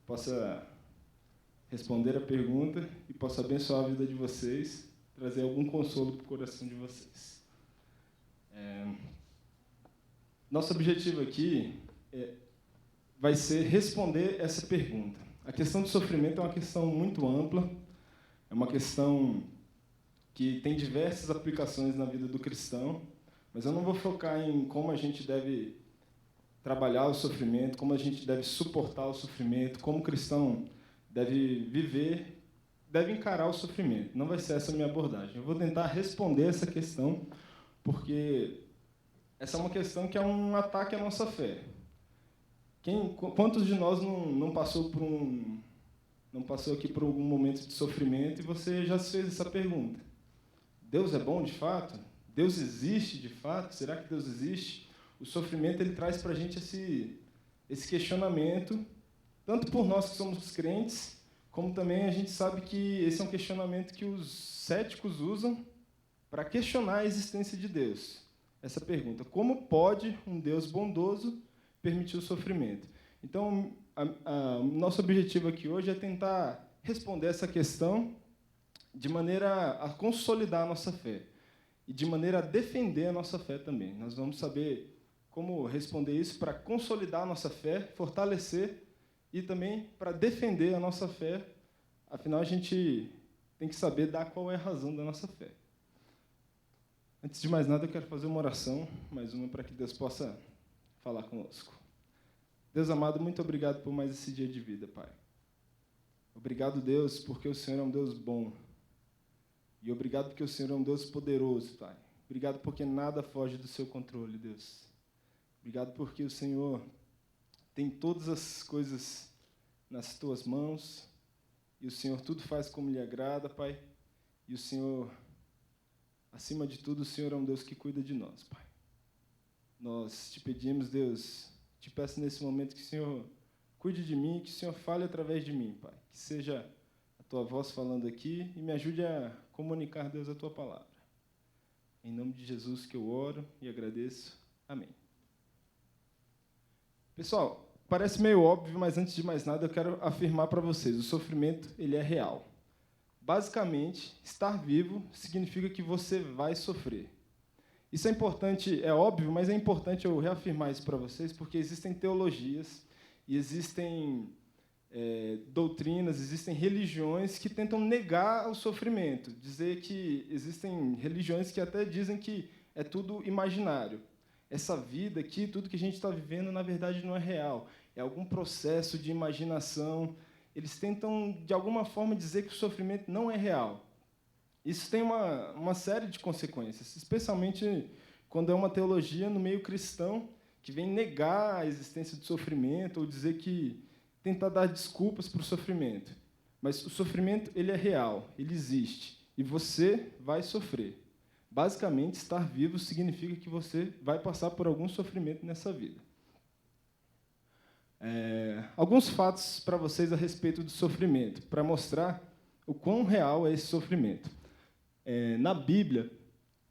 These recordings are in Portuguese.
possa responder a pergunta e possa abençoar a vida de vocês, trazer algum consolo para o coração de vocês. Nosso objetivo aqui vai ser responder essa pergunta. A questão do sofrimento é uma questão muito ampla, é uma questão que tem diversas aplicações na vida do cristão, mas eu não vou focar em como a gente deve trabalhar o sofrimento, como a gente deve suportar o sofrimento, como o cristão deve viver, deve encarar o sofrimento. Não vai ser essa a minha abordagem. Eu vou tentar responder essa questão, porque essa é uma questão que é um ataque à nossa fé. Quantos de nós não passou aqui por algum momento de sofrimento e você já se fez essa pergunta? Deus é bom de fato? Deus existe de fato? Será que Deus existe? O sofrimento ele traz para a gente esse questionamento, tanto por nós que somos crentes, como também a gente sabe que esse é um questionamento que os céticos usam para questionar a existência de Deus. Essa pergunta: como pode um Deus bondoso permitir o sofrimento? Então, o nosso objetivo aqui hoje é tentar responder essa questão de maneira a consolidar a nossa fé e de maneira a defender a nossa fé também. Nós vamos saber como responder isso para consolidar a nossa fé, fortalecer e também para defender a nossa fé. Afinal, a gente tem que saber dar qual é a razão da nossa fé. Antes de mais nada, eu quero fazer uma oração, mais uma, para que Deus possa falar conosco. Deus amado, muito obrigado por mais esse dia de vida, Pai. Obrigado, Deus, porque o Senhor é um Deus bom. E obrigado porque o Senhor é um Deus poderoso, Pai. Obrigado porque nada foge do seu controle, Deus. Obrigado porque o Senhor tem todas as coisas nas tuas mãos e o Senhor tudo faz como lhe agrada, Pai. E o Senhor, acima de tudo, o Senhor é um Deus que cuida de nós, Pai. Nós te pedimos, Deus, te peço nesse momento que o Senhor cuide de mim, que o Senhor fale através de mim, Pai. Que seja a tua voz falando aqui e me ajude a comunicar, Deus, a tua palavra. Em nome de Jesus que eu oro e agradeço. Amém. Pessoal, parece meio óbvio, mas antes de mais nada eu quero afirmar para vocês, o sofrimento ele é real. Basicamente, estar vivo significa que você vai sofrer. Isso é importante, é óbvio, mas é importante eu reafirmar isso para vocês, porque existem teologias e existem doutrinas, existem religiões que tentam negar o sofrimento, dizer que existem religiões que até dizem que é tudo imaginário. Essa vida aqui, tudo que a gente está vivendo, na verdade, não é real. É algum processo de imaginação. Eles tentam, de alguma forma, dizer que o sofrimento não é real. Isso tem uma série de consequências, especialmente quando é uma teologia no meio cristão que vem negar a existência do sofrimento ou dizer que tentar dar desculpas para o sofrimento. Mas o sofrimento ele é real, ele existe, e você vai sofrer. Basicamente, estar vivo significa que você vai passar por algum sofrimento nessa vida. Alguns fatos para vocês a respeito do sofrimento, para mostrar o quão real é esse sofrimento. Na Bíblia,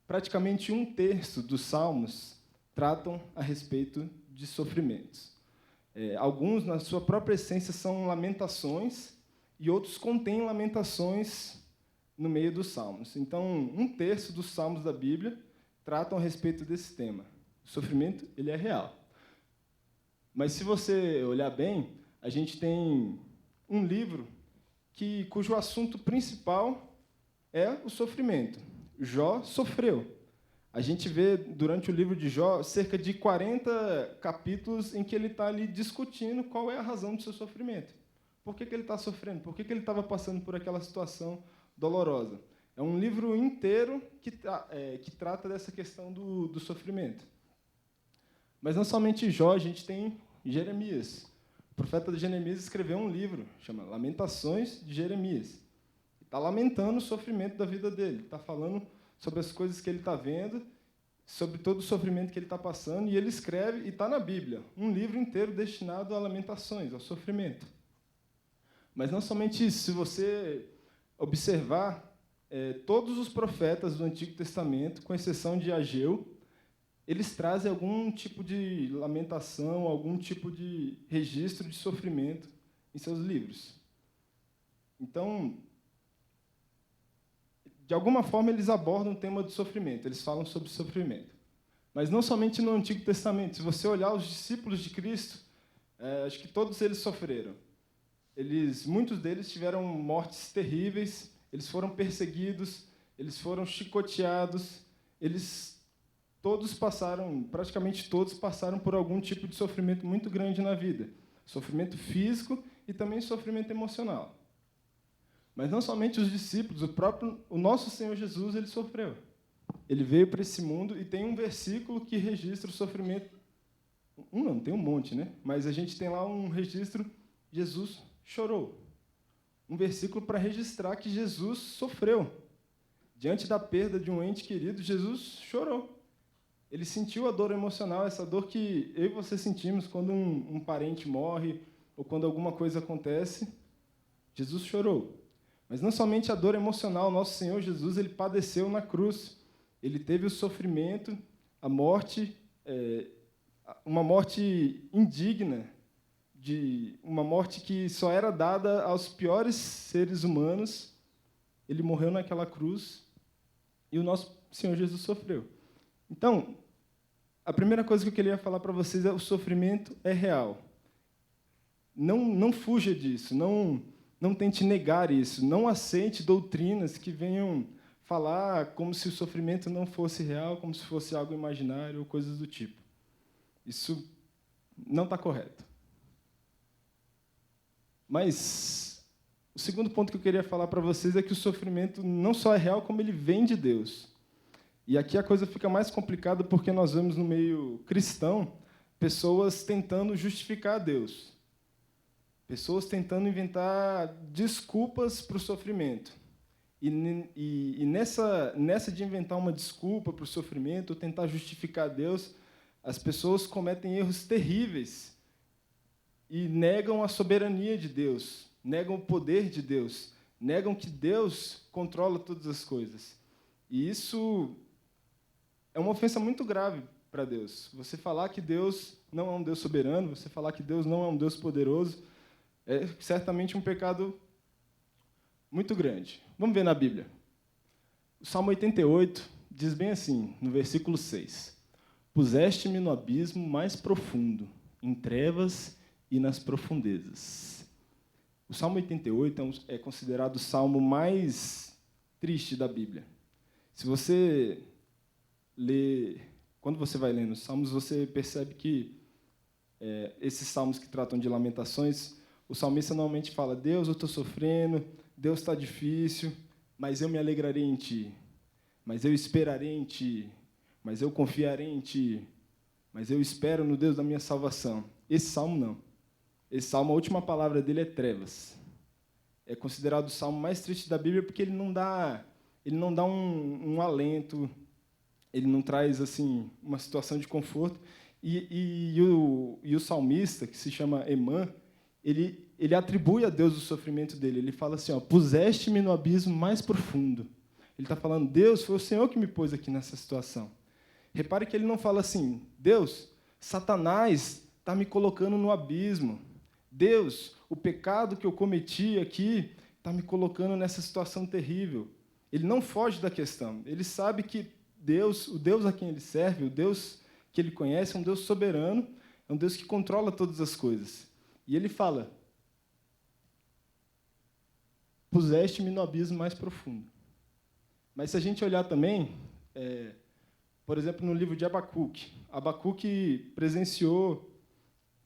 praticamente 1/3 dos salmos tratam a respeito de sofrimentos. Alguns, na sua própria essência, são lamentações, e outros contêm lamentações no meio dos salmos. Então, 1/3 dos salmos da Bíblia tratam a respeito desse tema. O sofrimento ele é real. Mas, se você olhar bem, a gente tem um livro cujo assunto principal é o sofrimento. Jó sofreu. A gente vê, durante o livro de Jó, cerca de 40 capítulos em que ele está ali discutindo qual é a razão do seu sofrimento. Por que ele está sofrendo? Por que ele estava passando por aquela situação dolorosa? É um livro inteiro que trata dessa questão do sofrimento. Mas não somente Jó, a gente tem Jeremias. O profeta Jeremias escreveu um livro, chama Lamentações de Jeremias. Está lamentando o sofrimento da vida dele, está falando sobre as coisas que ele está vendo, sobre todo o sofrimento que ele está passando, e ele escreve, e está na Bíblia, um livro inteiro destinado a lamentações, ao sofrimento. Mas não somente isso, se você observar, todos os profetas do Antigo Testamento, com exceção de Ageu, eles trazem algum tipo de lamentação, algum tipo de registro de sofrimento em seus livros. Então, de alguma forma, eles abordam o tema do sofrimento, eles falam sobre sofrimento. Mas não somente no Antigo Testamento. Se você olhar os discípulos de Cristo, acho que todos eles sofreram. Muitos deles tiveram mortes terríveis, eles foram perseguidos, eles foram chicoteados, praticamente todos passaram por algum tipo de sofrimento muito grande na vida. Sofrimento físico e também sofrimento emocional. Mas não somente os discípulos, o nosso Senhor Jesus, ele sofreu. Ele veio para esse mundo e tem um versículo que registra o sofrimento. Não, tem um monte, né? Mas a gente tem lá um registro, Jesus chorou. Um versículo para registrar que Jesus sofreu. Diante da perda de um ente querido, Jesus chorou. Ele sentiu a dor emocional, essa dor que eu e você sentimos quando um parente morre ou quando alguma coisa acontece. Jesus chorou. Mas não somente a dor emocional, nosso Senhor Jesus, ele padeceu na cruz. Ele teve o sofrimento, a morte, uma morte indigna, uma morte que só era dada aos piores seres humanos. Ele morreu naquela cruz e o nosso Senhor Jesus sofreu. Então, a primeira coisa que eu queria falar para vocês é: o sofrimento é real. Não fuja disso, não tente negar isso, não aceite doutrinas que venham falar como se o sofrimento não fosse real, como se fosse algo imaginário ou coisas do tipo. Isso não está correto. Mas o segundo ponto que eu queria falar para vocês é que o sofrimento não só é real, como ele vem de Deus. E aqui a coisa fica mais complicada porque nós vemos no meio cristão pessoas tentando justificar Deus. Pessoas tentando inventar desculpas para o sofrimento. E nessa de inventar uma desculpa para o sofrimento, ou tentar justificar Deus, as pessoas cometem erros terríveis e negam a soberania de Deus, negam o poder de Deus, negam que Deus controla todas as coisas. E isso é uma ofensa muito grave para Deus. Você falar que Deus não é um Deus soberano, você falar que Deus não é um Deus poderoso, é certamente um pecado muito grande. Vamos ver na Bíblia. O Salmo 88 diz bem assim, no versículo 6. Puseste-me no abismo mais profundo, em trevas e nas profundezas. O Salmo 88 é considerado o salmo mais triste da Bíblia. Se você lê, quando você vai lendo os salmos, você percebe que esses salmos que tratam de lamentações, o salmista normalmente fala: Deus, eu estou sofrendo, Deus está difícil, mas eu me alegrarei em Ti, mas eu esperarei em Ti, mas eu confiarei em Ti, mas eu espero no Deus da minha salvação. Esse salmo não. Esse salmo, a última palavra dele é trevas. É considerado o salmo mais triste da Bíblia porque ele não dá um alento, ele não traz assim uma situação de conforto. E o salmista, que se chama Emã, ele atribui a Deus o sofrimento dele. Ele fala assim: puseste-me no abismo mais profundo. Ele está falando: Deus, foi o Senhor que me pôs aqui nessa situação. Repare que ele não fala assim: Deus, Satanás está me colocando no abismo. Deus, o pecado que eu cometi aqui está me colocando nessa situação terrível. Ele não foge da questão. Ele sabe que Deus, o Deus a quem ele serve, o Deus que ele conhece, é um Deus soberano, é um Deus que controla todas as coisas. E ele fala: puseste-me no abismo mais profundo. Mas se a gente olhar também, por exemplo, no livro de Abacuque, Abacuque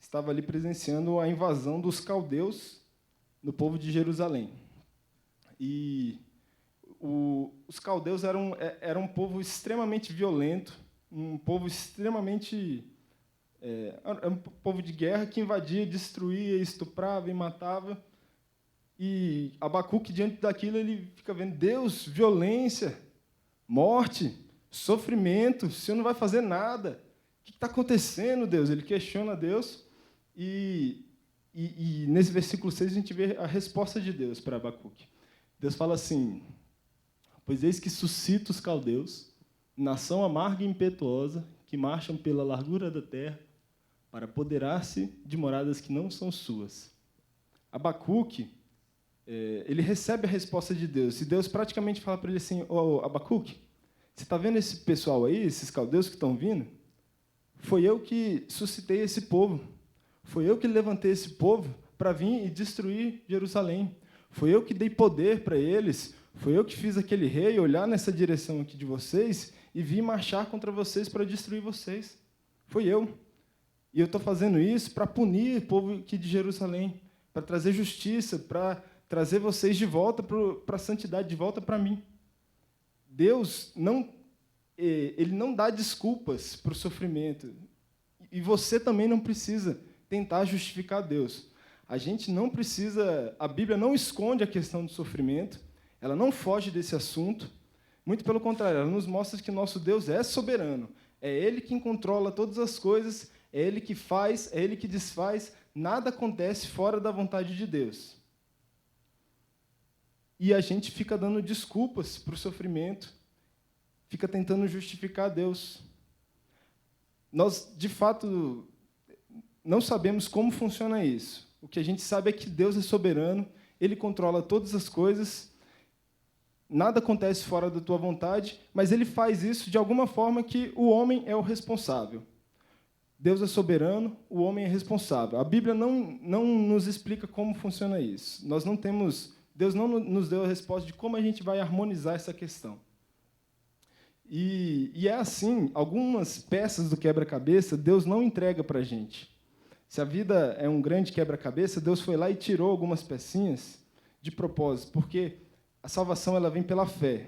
estava ali presenciando a invasão dos caldeus no povo de Jerusalém. E os caldeus eram um povo extremamente violento, um povo extremamente... Era um povo de guerra que invadia, destruía, estuprava e matava. E Abacuque, diante daquilo, ele fica vendo: Deus, violência, morte, sofrimento, o Senhor não vai fazer nada. O que está acontecendo, Deus? Ele questiona Deus. E nesse versículo 6 a gente vê a resposta de Deus para Abacuque. Deus fala assim: pois eis que suscita os caldeus, nação amarga e impetuosa, que marcham pela largura da terra, para apoderar-se de moradas que não são suas. Abacuque, ele recebe a resposta de Deus, e Deus praticamente fala para ele assim: Abacuque, você está vendo esse pessoal aí, esses caldeus que estão vindo? Foi eu que suscitei esse povo, foi eu que levantei esse povo para vir e destruir Jerusalém, foi eu que dei poder para eles, foi eu que fiz aquele rei olhar nessa direção aqui de vocês e vir marchar contra vocês para destruir vocês. Foi eu. E eu estou fazendo isso para punir o povo aqui de Jerusalém, para trazer justiça, para trazer vocês de volta para a santidade, de volta para mim. Deus ele não dá desculpas para o sofrimento. E você também não precisa tentar justificar Deus. A gente não precisa... A Bíblia não esconde a questão do sofrimento, ela não foge desse assunto. Muito pelo contrário, ela nos mostra que nosso Deus é soberano. É Ele quem controla todas as coisas, é Ele que faz, é Ele que desfaz. Nada acontece fora da vontade de Deus. E a gente fica dando desculpas para o sofrimento, fica tentando justificar Deus. Nós, de fato, não sabemos como funciona isso. O que a gente sabe é que Deus é soberano, Ele controla todas as coisas, nada acontece fora da tua vontade, mas Ele faz isso de alguma forma que o homem é o responsável. Deus é soberano, o homem é responsável. A Bíblia não nos explica como funciona isso. Deus não nos deu a resposta de como a gente vai harmonizar essa questão. E é assim, algumas peças do quebra-cabeça Deus não entrega para a gente. Se a vida é um grande quebra-cabeça, Deus foi lá e tirou algumas pecinhas de propósito, porque a salvação ela vem pela fé,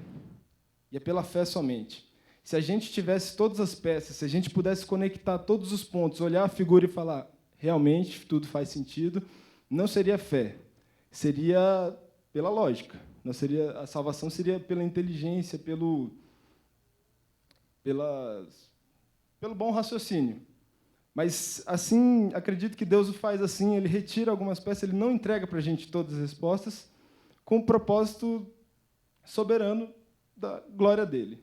e é pela fé somente. Se a gente tivesse todas as peças, se a gente pudesse conectar todos os pontos, olhar a figura e falar, realmente, tudo faz sentido, não seria fé, seria pela lógica. A salvação seria pela inteligência, pelo bom raciocínio. Mas, assim, acredito que Deus o faz assim, Ele retira algumas peças, Ele não entrega para a gente todas as respostas, com o propósito soberano da glória dEle.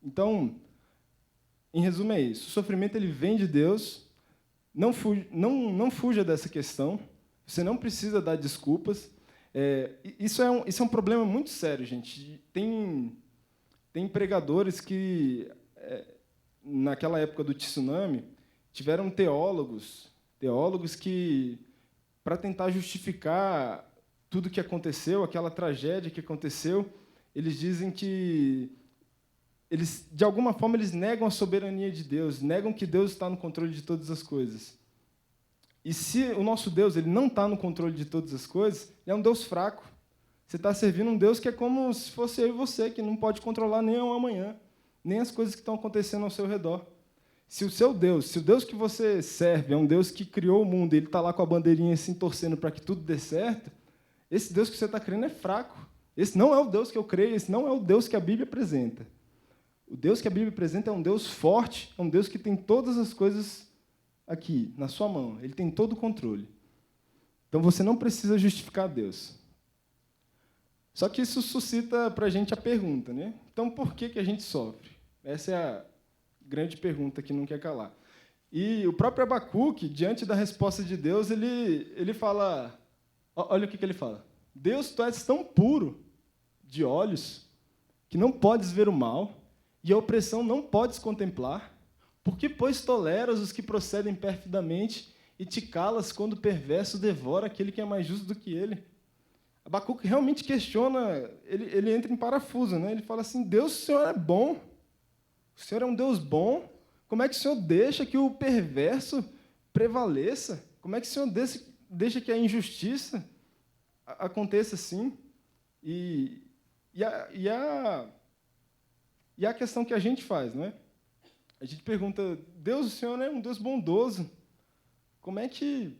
Então, em resumo, é isso. O sofrimento ele vem de Deus, não fuja dessa questão, você não precisa dar desculpas. Isso é um problema muito sério, gente. Tem pregadores que, naquela época do tsunami, tiveram teólogos que, para tentar justificar tudo o que aconteceu, aquela tragédia que aconteceu, eles dizem que, de alguma forma, eles negam a soberania de Deus, negam que Deus está no controle de todas as coisas. E se o nosso Deus ele não está no controle de todas as coisas, ele é um Deus fraco. Você está servindo um Deus que é como se fosse eu e você, que não pode controlar nem o amanhã, nem as coisas que estão acontecendo ao seu redor. Se o Deus que você serve é um Deus que criou o mundo, e ele está lá com a bandeirinha assim, torcendo para que tudo dê certo, esse Deus que você está crendo é fraco. Esse não é o Deus que eu creio, esse não é o Deus que a Bíblia apresenta. O Deus que a Bíblia apresenta é um Deus forte, é um Deus que tem todas as coisas aqui, na sua mão. Ele tem todo o controle. Então, você não precisa justificar Deus. Só que isso suscita para a gente a pergunta, né? Então, por que a gente sofre? Essa é a grande pergunta que não quer calar. E o próprio Abacuque, diante da resposta de Deus, ele fala... Olha o que ele fala. Deus, tu és tão puro de olhos que não podes ver o mal e a opressão não podes contemplar. Por que, pois, toleras os que procedem perfidamente e te calas quando o perverso devora aquele que é mais justo do que ele? Abacuque realmente questiona, ele entra em parafuso, né? Ele fala assim, Deus, o Senhor é bom, o Senhor é um Deus bom, como é que o Senhor deixa que o perverso prevaleça? Como é que o Senhor deixa que a injustiça aconteça assim? E a questão que a gente faz, não é? A gente pergunta, Deus, o Senhor é um Deus bondoso, como é que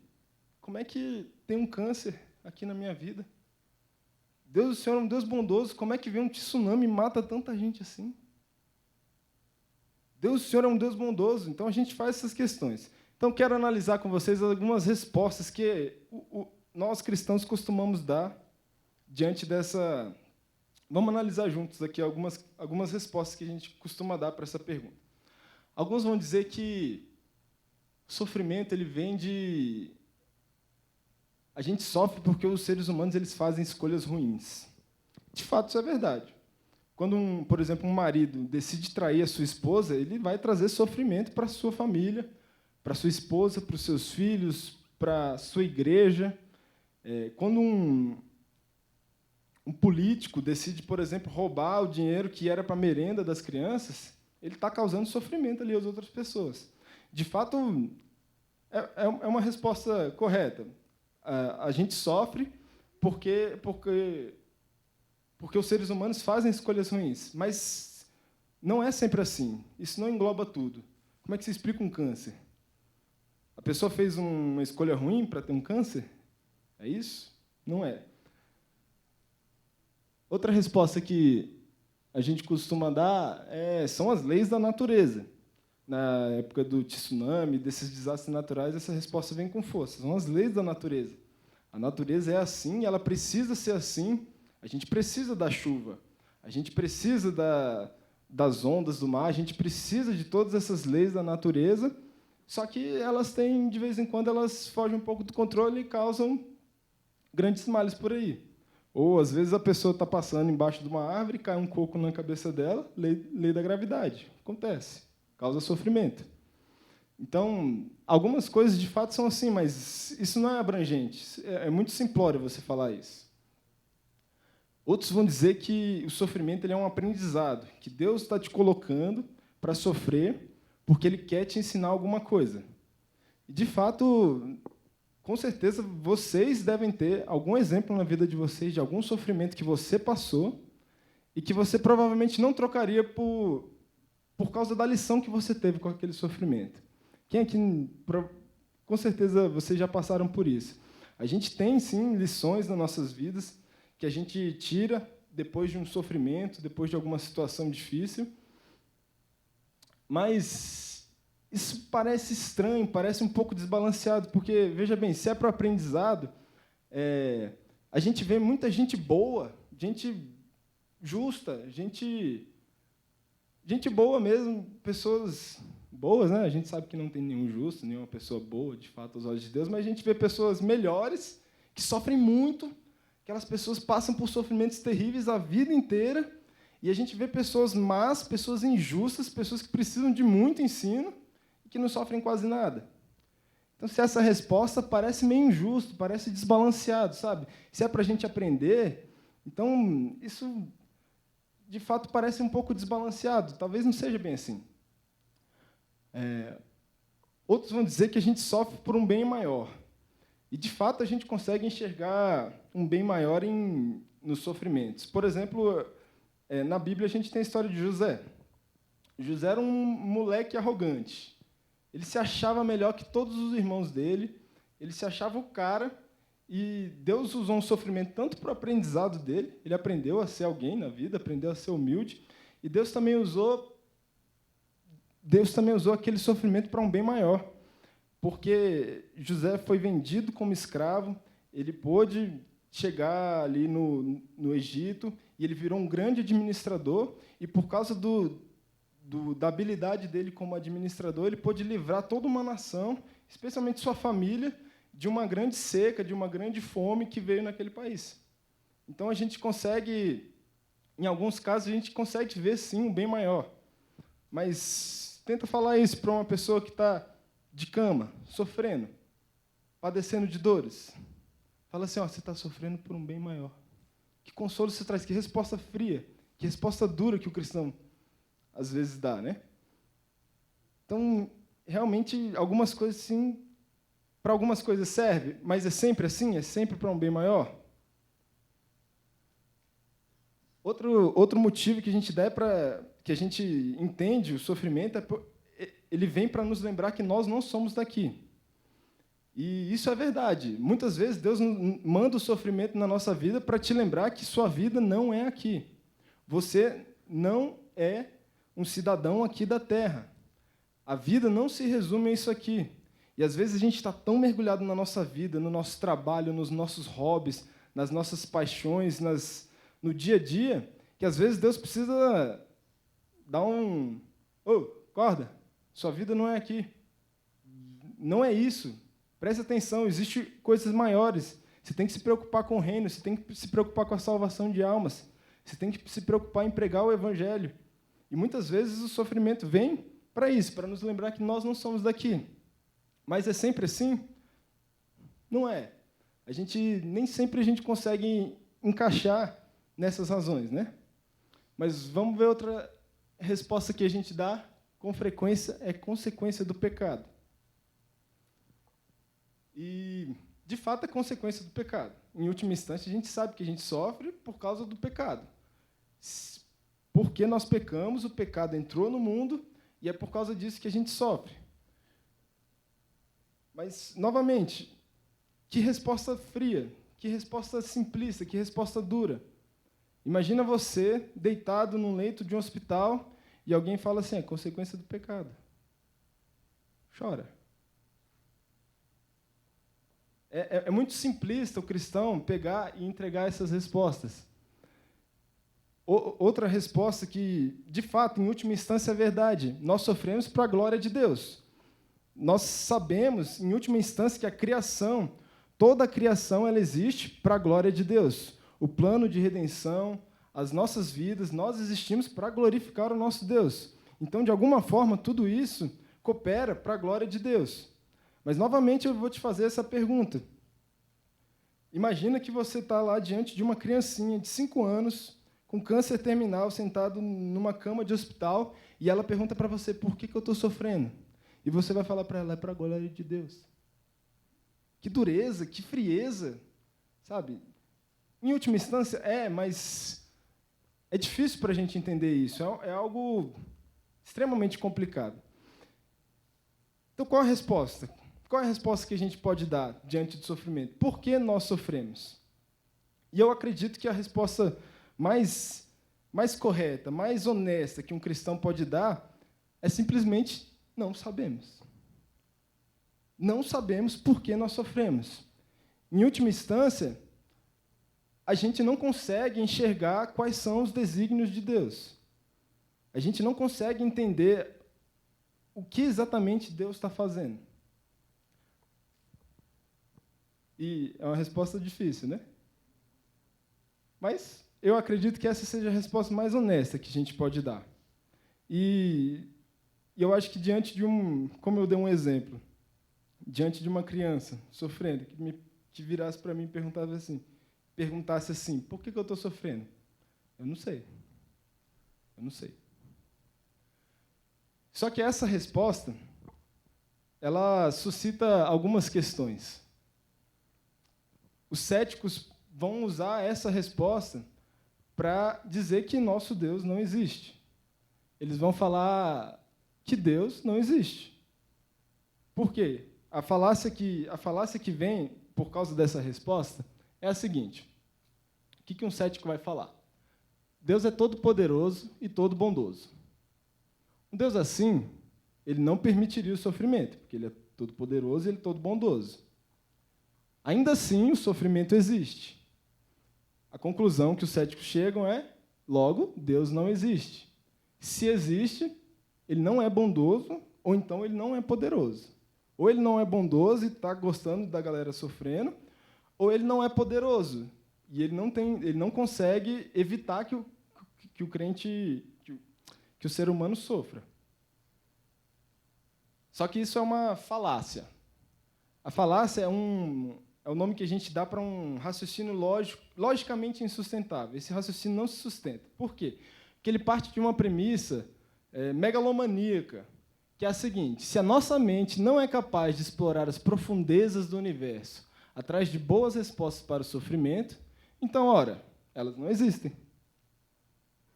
tem um câncer aqui na minha vida? Deus, o Senhor é um Deus bondoso, como é que vem um tsunami e mata tanta gente assim? Deus, o Senhor é um Deus bondoso. Então, a gente faz essas questões. Então, quero analisar com vocês algumas respostas que nós cristãos costumamos dar diante dessa... Vamos analisar juntos aqui algumas respostas que a gente costuma dar para essa pergunta. Alguns vão dizer que O sofrimento, ele vem de... A gente sofre porque os seres humanos eles fazem escolhas ruins. De fato, isso é verdade. Quando, por exemplo, um marido decide trair a sua esposa, ele vai trazer sofrimento para a sua família, para a sua esposa, para os seus filhos, para a sua igreja. Quando um político decide, por exemplo, roubar o dinheiro que era para a merenda das crianças, ele está causando sofrimento ali às outras pessoas. De fato, é uma resposta correta. A gente sofre porque os seres humanos fazem escolhas ruins, mas não é sempre assim. Isso não engloba tudo. Como é que se explica um câncer? A pessoa fez uma escolha ruim para ter um câncer? É isso? Não é. Outra resposta que a gente costuma dar são as leis da natureza. Na época do tsunami, desses desastres naturais, essa resposta vem com força. São as leis da natureza. A natureza é assim, ela precisa ser assim. A gente precisa da chuva, a gente precisa das ondas do mar, a gente precisa de todas essas leis da natureza, só que elas têm, de vez em quando, elas fogem um pouco do controle e causam grandes males por aí. Ou, às vezes, a pessoa está passando embaixo de uma árvore, cai um coco na cabeça dela, lei da gravidade. Acontece, causa sofrimento. Então, algumas coisas, de fato, são assim, mas isso não é abrangente. É muito simplório você falar isso. Outros vão dizer que o sofrimento ele é um aprendizado, que Deus está te colocando para sofrer porque Ele quer te ensinar alguma coisa. E, de fato, com certeza, vocês devem ter algum exemplo na vida de vocês de algum sofrimento que você passou e que você provavelmente não trocaria por causa da lição que você teve com aquele sofrimento. Quem aqui, com certeza, vocês já passaram por isso. A gente tem, sim, lições nas nossas vidas que a gente tira depois de um sofrimento, depois de alguma situação difícil. Mas isso parece estranho, parece um pouco desbalanceado, porque, veja bem, se é para o aprendizado, a gente vê muita gente boa, gente justa, gente boa mesmo, pessoas boas, né? A gente sabe que não tem nenhum justo, nenhuma pessoa boa, de fato, aos olhos de Deus, mas a gente vê pessoas melhores, que sofrem muito. Aquelas pessoas passam por sofrimentos terríveis a vida inteira, e a gente vê pessoas más, pessoas injustas, pessoas que precisam de muito ensino e que não sofrem quase nada. Então, se essa resposta parece meio injusto, parece desbalanceado, sabe? Se é para a gente aprender, então isso, de fato, parece um pouco desbalanceado. Talvez não seja bem assim. Outros vão dizer que a gente sofre por um bem maior. E, de fato, a gente consegue enxergar um bem maior nos sofrimentos. Por exemplo, na Bíblia, a gente tem a história de José. José era um moleque arrogante. Ele se achava melhor que todos os irmãos dele, ele se achava o cara, e Deus usou um sofrimento tanto para o aprendizado dele, ele aprendeu a ser alguém na vida, aprendeu a ser humilde, e Deus também usou aquele sofrimento para um bem maior. Porque José foi vendido como escravo, ele pôde chegar ali no Egito, e ele virou um grande administrador, e por causa da habilidade dele como administrador, ele pôde livrar toda uma nação, especialmente sua família, de uma grande seca, de uma grande fome que veio naquele país. Então, a gente consegue, em alguns casos, a gente consegue ver, sim, um bem maior. Mas tenta falar isso para uma pessoa que está de cama, sofrendo, padecendo de dores. Fala assim, você está sofrendo por um bem maior. Que consolo você traz, que resposta fria, que resposta dura que o cristão, às vezes, dá, né? Então, realmente, algumas coisas, sim, para algumas coisas serve, mas é sempre assim? É sempre para um bem maior? Outro motivo que a gente dá que a gente entende o sofrimento ele vem para nos lembrar que nós não somos daqui. E isso é verdade. Muitas vezes Deus manda o sofrimento na nossa vida para te lembrar que sua vida não é aqui. Você não é um cidadão aqui da Terra. A vida não se resume a isso aqui. E, às vezes, a gente está tão mergulhado na nossa vida, no nosso trabalho, nos nossos hobbies, nas nossas paixões, no dia a dia, que, às vezes, Deus precisa dar acorda, sua vida não é aqui. não é isso. Preste atenção, existem coisas maiores. Você tem que se preocupar com o reino, você tem que se preocupar com a salvação de almas, você tem que se preocupar em pregar o evangelho. E muitas vezes o sofrimento vem para isso, para nos lembrar que nós não somos daqui. Mas é sempre assim? Não é. Nem sempre a gente consegue encaixar nessas razões, né? Mas vamos ver outra resposta que a gente dá com frequência, é consequência do pecado. E, de fato, é consequência do pecado. Em última instância, a gente sabe que a gente sofre por causa do pecado. Porque nós pecamos, o pecado entrou no mundo, e é por causa disso que a gente sofre. Mas, novamente, que resposta fria, que resposta simplista, que resposta dura. Imagina você deitado num leito de um hospital e alguém fala assim, é consequência do pecado. Chora. É muito simplista o cristão pegar e entregar essas respostas. Outra resposta que, de fato, em última instância, é verdade. Nós sofremos para a glória de Deus. Nós sabemos, em última instância, que a criação, toda a criação, ela existe para a glória de Deus. O plano de redenção, as nossas vidas, nós existimos para glorificar o nosso Deus. Então, de alguma forma, tudo isso coopera para a glória de Deus. Mas, novamente, eu vou te fazer essa pergunta. Imagina que você está lá diante de uma criancinha de 5 anos, com câncer terminal, sentado numa cama de hospital, e ela pergunta para você, por que eu estou sofrendo? E você vai falar para ela, é para a glória de Deus. Que dureza, que frieza, sabe? Em última instância, mas é difícil para a gente entender isso, é algo extremamente complicado. Então, qual a resposta? Qual é a resposta que a gente pode dar diante do sofrimento? Por que nós sofremos? E eu acredito que a resposta mais correta, mais honesta que um cristão pode dar é simplesmente não sabemos. Não sabemos por que nós sofremos. Em última instância, a gente não consegue enxergar quais são os desígnios de Deus. A gente não consegue entender o que exatamente Deus está fazendo. E é uma resposta difícil, né? Mas eu acredito que essa seja a resposta mais honesta que a gente pode dar. E eu acho que diante de como eu dei um exemplo, diante de uma criança sofrendo, que virasse para mim e perguntasse assim, por que eu estou sofrendo? Eu não sei. Eu não sei. Só que essa resposta, ela suscita algumas questões. Os céticos vão usar essa resposta para dizer que nosso Deus não existe. Eles vão falar que Deus não existe. Por quê? A falácia que vem por causa dessa resposta é a seguinte. O que um cético vai falar? Deus é todo-poderoso e todo-bondoso. Um Deus assim, ele não permitiria o sofrimento, porque ele é todo-poderoso e ele é todo-bondoso. Ainda assim, o sofrimento existe. A conclusão que os céticos chegam é, logo, Deus não existe. Se existe, ele não é bondoso, ou então ele não é poderoso. Ou ele não é bondoso e está gostando da galera sofrendo, ou ele não é poderoso, e ele não consegue evitar que o crente, que o ser humano sofra. Só que isso é uma falácia. A falácia é o nome que a gente dá para um raciocínio logicamente insustentável. Esse raciocínio não se sustenta. Por quê? Porque ele parte de uma premissa megalomaníaca, que é a seguinte: se a nossa mente não é capaz de explorar as profundezas do universo atrás de boas respostas para o sofrimento, então, ora, elas não existem.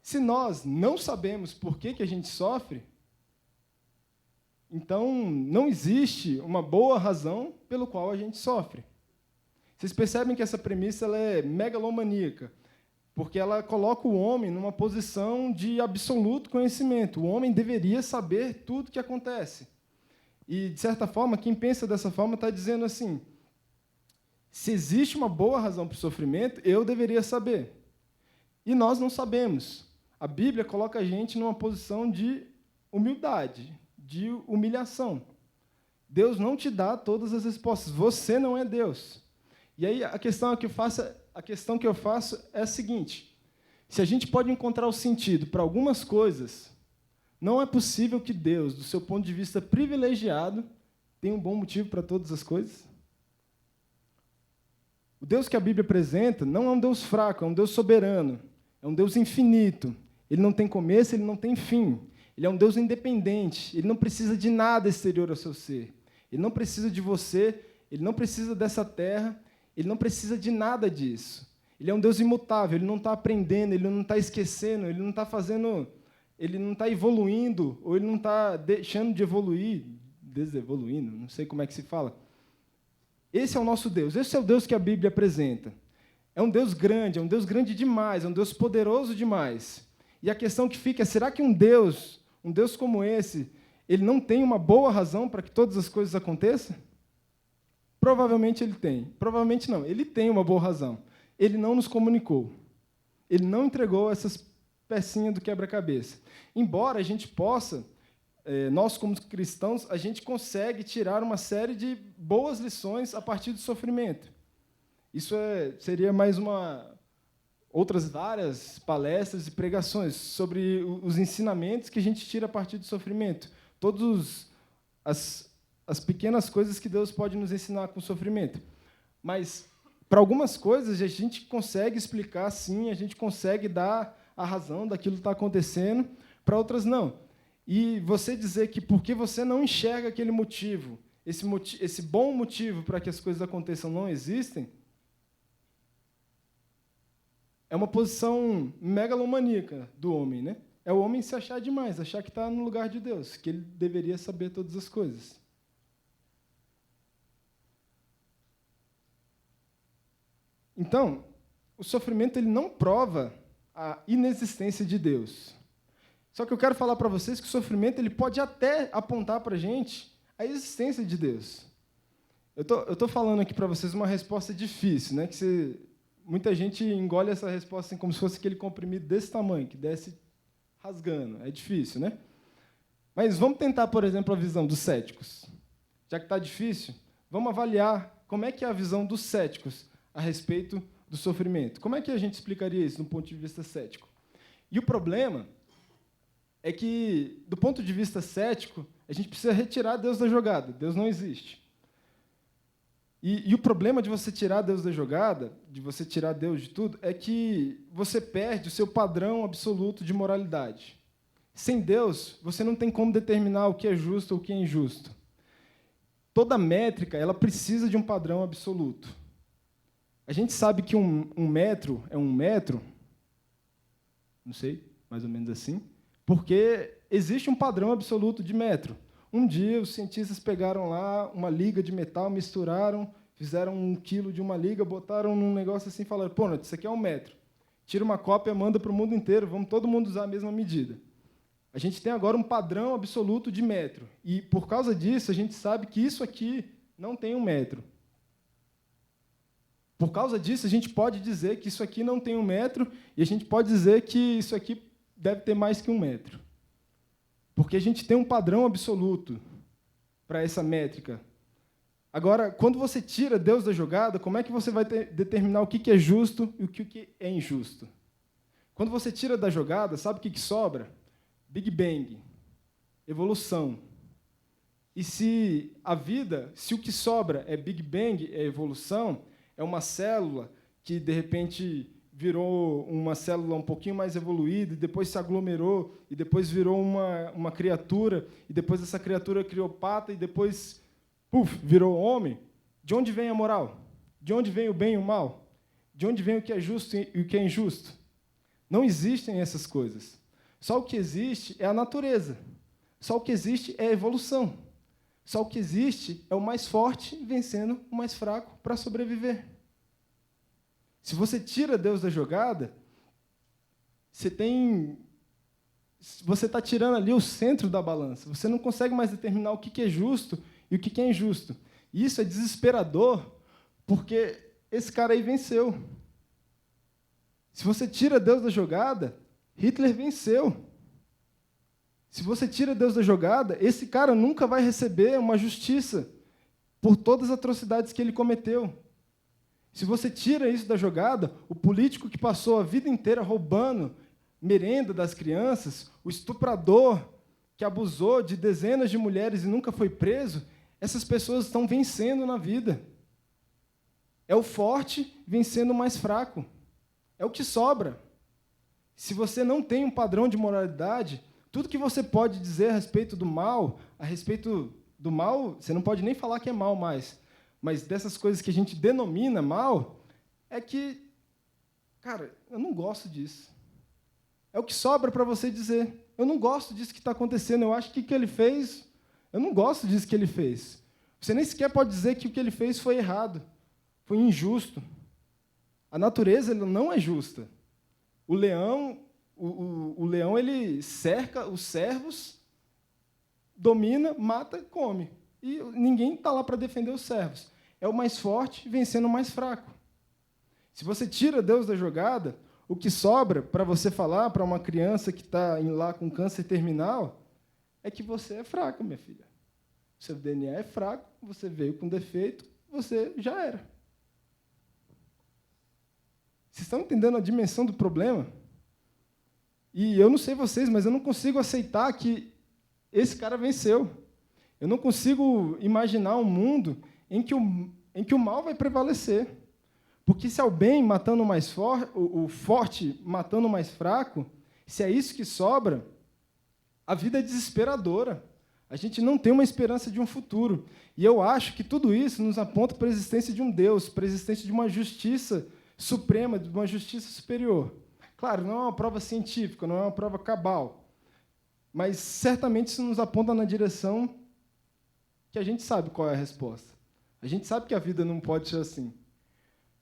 Se nós não sabemos por que a gente sofre, então não existe uma boa razão pelo qual a gente sofre. Vocês percebem que essa premissa ela é megalomaníaca, porque ela coloca o homem numa posição de absoluto conhecimento. O homem deveria saber tudo o que acontece. E, de certa forma, quem pensa dessa forma está dizendo assim, se existe uma boa razão para o sofrimento, eu deveria saber. E nós não sabemos. A Bíblia coloca a gente numa posição de humildade, de humilhação. Deus não te dá todas as respostas. Você não é Deus. E aí a questão que eu faço é a seguinte: se a gente pode encontrar o sentido para algumas coisas, não é possível que Deus, do seu ponto de vista privilegiado, tenha um bom motivo para todas as coisas. O Deus que a Bíblia apresenta não é um Deus fraco, é um Deus soberano, é um Deus infinito. Ele não tem começo, ele não tem fim. Ele é um Deus independente, ele não precisa de nada exterior ao seu ser. Ele não precisa de você, ele não precisa dessa terra, ele não precisa de nada disso. Ele é um Deus imutável, ele não está aprendendo, ele não está esquecendo, ele não está fazendo, ele não está evoluindo, ou ele não está deixando de evoluir, desevoluindo, não sei como é que se fala. Esse é o nosso Deus, esse é o Deus que a Bíblia apresenta. É um Deus grande demais, é um Deus poderoso demais. E a questão que fica é, será que um Deus como esse, ele não tem uma boa razão para que todas as coisas aconteçam? Provavelmente ele tem. Provavelmente não, ele tem uma boa razão. Ele não nos comunicou. Ele não entregou essas pecinhas do quebra-cabeça. Embora a gente possa, nós como cristãos, a gente consegue tirar uma série de boas lições a partir do sofrimento. Isso seria mais outras várias palestras e pregações sobre os ensinamentos que a gente tira a partir do sofrimento. Todas as pequenas coisas que Deus pode nos ensinar com o sofrimento. Mas, para algumas coisas, a gente consegue explicar, sim, a gente consegue dar a razão daquilo que está acontecendo, para outras, não. E você dizer que porque você não enxerga aquele motivo, esse bom motivo para que as coisas aconteçam não existem, é uma posição megalomaníaca do homem, né? É o homem se achar demais, achar que está no lugar de Deus, que ele deveria saber todas as coisas. Então, o sofrimento ele não prova a inexistência de Deus. Só que eu quero falar para vocês que o sofrimento ele pode até apontar para a gente a existência de Deus. Eu tô falando aqui para vocês uma resposta difícil, né? Muita gente engole essa resposta assim, como se fosse aquele comprimido desse tamanho, que desce rasgando. É difícil, né? Mas vamos tentar, por exemplo, a visão dos céticos. Já que está difícil, vamos avaliar como é que é a visão dos céticos a respeito do sofrimento. Como é que a gente explicaria isso do ponto de vista cético? E o problema é que, do ponto de vista cético, a gente precisa retirar Deus da jogada. Deus não existe. E o problema de você tirar Deus da jogada, de você tirar Deus de tudo, é que você perde o seu padrão absoluto de moralidade. Sem Deus, você não tem como determinar o que é justo ou o que é injusto. Toda métrica ela precisa de um padrão absoluto. A gente sabe que um metro é um metro, não sei, mais ou menos assim, porque existe um padrão absoluto de metro. Um dia, os cientistas pegaram lá uma liga de metal, misturaram, fizeram 1 quilo de uma liga, botaram num negócio assim e falaram, pô, isso aqui é 1 metro. Tira uma cópia, manda para o mundo inteiro, vamos todo mundo usar a mesma medida. A gente tem agora um padrão absoluto de metro. E, por causa disso, a gente sabe que isso aqui não tem 1 metro. Por causa disso, a gente pode dizer que isso aqui não tem 1 metro, e a gente pode dizer que isso aqui deve ter mais que 1 metro. Porque a gente tem um padrão absoluto para essa métrica. Agora, quando você tira Deus da jogada, como é que você vai determinar o que é justo e o que é injusto? Quando você tira da jogada, sabe o que sobra? Big Bang, evolução. E se o que sobra é Big Bang, é evolução, é uma célula que, de repente, virou uma célula um pouquinho mais evoluída, e depois se aglomerou, e depois virou uma criatura, e depois essa criatura criou pata, e depois, virou homem. De onde vem a moral? De onde vem o bem e o mal? De onde vem o que é justo e o que é injusto? Não existem essas coisas. Só o que existe é a natureza. Só o que existe é a evolução. Só o que existe é o mais forte vencendo o mais fraco para sobreviver. Se você tira Deus da jogada, você está tirando ali o centro da balança. Você não consegue mais determinar o que é justo e o que é injusto. E isso é desesperador, porque esse cara aí venceu. Se você tira Deus da jogada, Hitler venceu. Se você tira Deus da jogada, esse cara nunca vai receber uma justiça por todas as atrocidades que ele cometeu. Se você tira isso da jogada, o político que passou a vida inteira roubando merenda das crianças, o estuprador que abusou de dezenas de mulheres e nunca foi preso, essas pessoas estão vencendo na vida. É o forte vencendo o mais fraco. É o que sobra. Se você não tem um padrão de moralidade, tudo que você pode dizer a respeito do mal, você não pode nem falar que é mal mais, mas dessas coisas que a gente denomina mal, é que, cara, eu não gosto disso. É o que sobra para você dizer. Eu não gosto disso que está acontecendo, eu acho que o que ele fez, eu não gosto disso que ele fez. Você nem sequer pode dizer que o que ele fez foi errado, foi injusto. A natureza ela não é justa. O leão ele cerca os servos, domina, mata, come. E ninguém está lá para defender os servos. É o mais forte vencendo o mais fraco. Se você tira Deus da jogada, o que sobra para você falar para uma criança que está lá com câncer terminal é que você é fraco, minha filha. Seu DNA é fraco, você veio com defeito, você já era. Vocês estão entendendo a dimensão do problema? E eu não sei vocês, mas eu não consigo aceitar que esse cara venceu. Eu não consigo imaginar um mundo em que o mal vai prevalecer. Porque se é o bem matando o mais forte, o forte matando o mais fraco, se é isso que sobra, a vida é desesperadora. A gente não tem uma esperança de um futuro. E eu acho que tudo isso nos aponta para a existência de um Deus, para a existência de uma justiça suprema, de uma justiça superior. Claro, não é uma prova científica, não é uma prova cabal, mas certamente isso nos aponta na direção que a gente sabe qual é a resposta. A gente sabe que a vida não pode ser assim.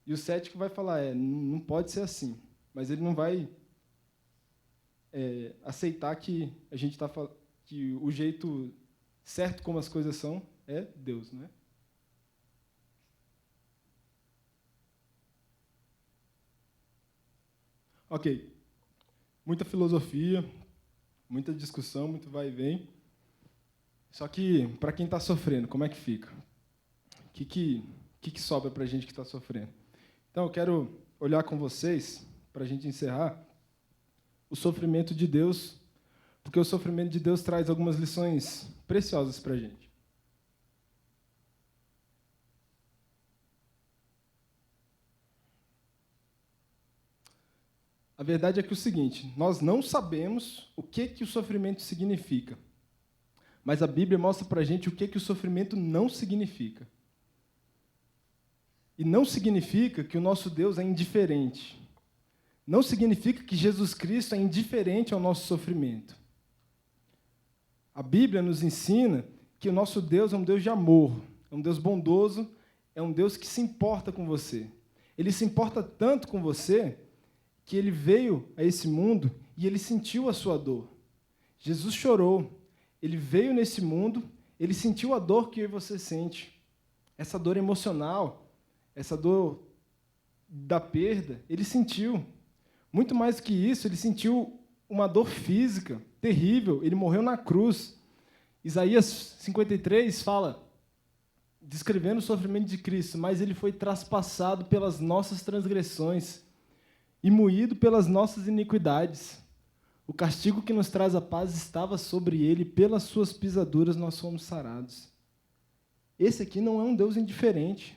E o cético vai falar, não pode ser assim, mas ele não vai aceitar que a gente que o jeito certo como as coisas são é Deus, né? Ok. Muita filosofia, muita discussão, muito vai e vem. Só que, para quem está sofrendo, como é que fica? O que sobra para a gente que está sofrendo? Então, eu quero olhar com vocês, para a gente encerrar, o sofrimento de Deus, porque o sofrimento de Deus traz algumas lições preciosas para a gente. A verdade é que é o seguinte, nós não sabemos o que o sofrimento significa, mas a Bíblia mostra para a gente o que o sofrimento não significa. E não significa que o nosso Deus é indiferente. Não significa que Jesus Cristo é indiferente ao nosso sofrimento. A Bíblia nos ensina que o nosso Deus é um Deus de amor, é um Deus bondoso, é um Deus que se importa com você. Ele se importa tanto com você que ele veio a esse mundo e ele sentiu a sua dor. Jesus chorou, ele veio nesse mundo, ele sentiu a dor que eu e você sente. Essa dor emocional, essa dor da perda, ele sentiu. Muito mais do que isso, ele sentiu uma dor física terrível, ele morreu na cruz. Isaías 53 fala, descrevendo o sofrimento de Cristo, mas ele foi traspassado pelas nossas transgressões e moído pelas nossas iniquidades. O castigo que nos traz a paz estava sobre ele, pelas suas pisaduras nós fomos sarados. Esse aqui não é um Deus indiferente.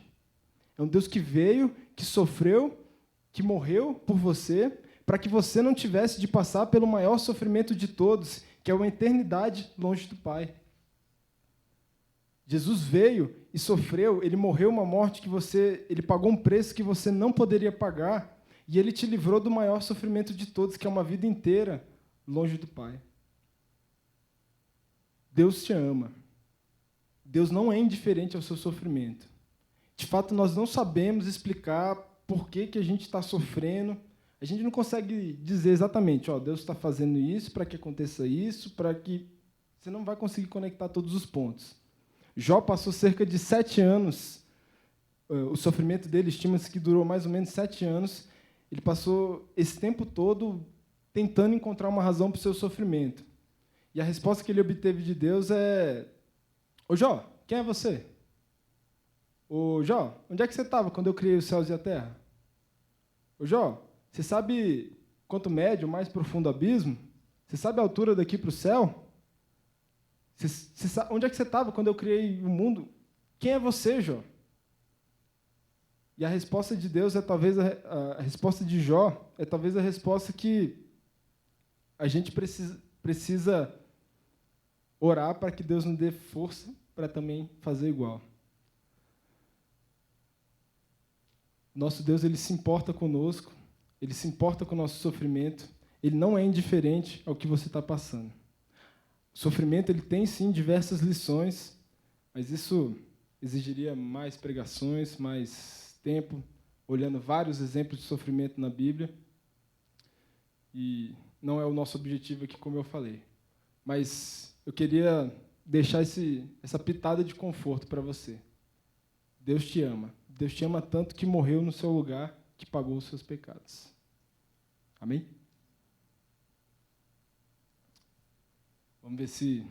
É um Deus que veio, que sofreu, que morreu por você, para que você não tivesse de passar pelo maior sofrimento de todos, que é uma eternidade longe do Pai. Jesus veio e sofreu, ele morreu uma morte ele pagou um preço que você não poderia pagar, e ele te livrou do maior sofrimento de todos, que é uma vida inteira longe do Pai. Deus te ama. Deus não é indiferente ao seu sofrimento. De fato, nós não sabemos explicar por que a gente está sofrendo. A gente não consegue dizer exatamente, Deus está fazendo isso para que aconteça isso, para que... Você não vai conseguir conectar todos os pontos. Jó passou cerca de 7 anos, o sofrimento dele estima-se que durou mais ou menos 7 anos, ele passou esse tempo todo tentando encontrar uma razão para o seu sofrimento. E a resposta que ele obteve de Deus é: ô Jó, quem é você? Ô Jó, onde é que você estava quando eu criei os céus e a terra? Ô Jó, você sabe quanto mede o mais profundo abismo? Você sabe a altura daqui para o céu? Onde é que você estava quando eu criei o mundo? Quem é você, Jó? E a resposta de Deus é talvez a resposta de Jó é talvez a resposta que a gente precisa orar para que Deus nos dê força para também fazer igual. Nosso Deus, ele se importa conosco, ele se importa com o nosso sofrimento, ele não é indiferente ao que você está passando. O sofrimento, ele tem sim diversas lições, mas isso exigiria mais pregações, mais tempo, olhando vários exemplos de sofrimento na Bíblia. E não é o nosso objetivo aqui, como eu falei. Mas eu queria deixar essa pitada de conforto para você. Deus te ama. Deus te ama tanto que morreu no seu lugar, que pagou os seus pecados. Amém? Vamos ver se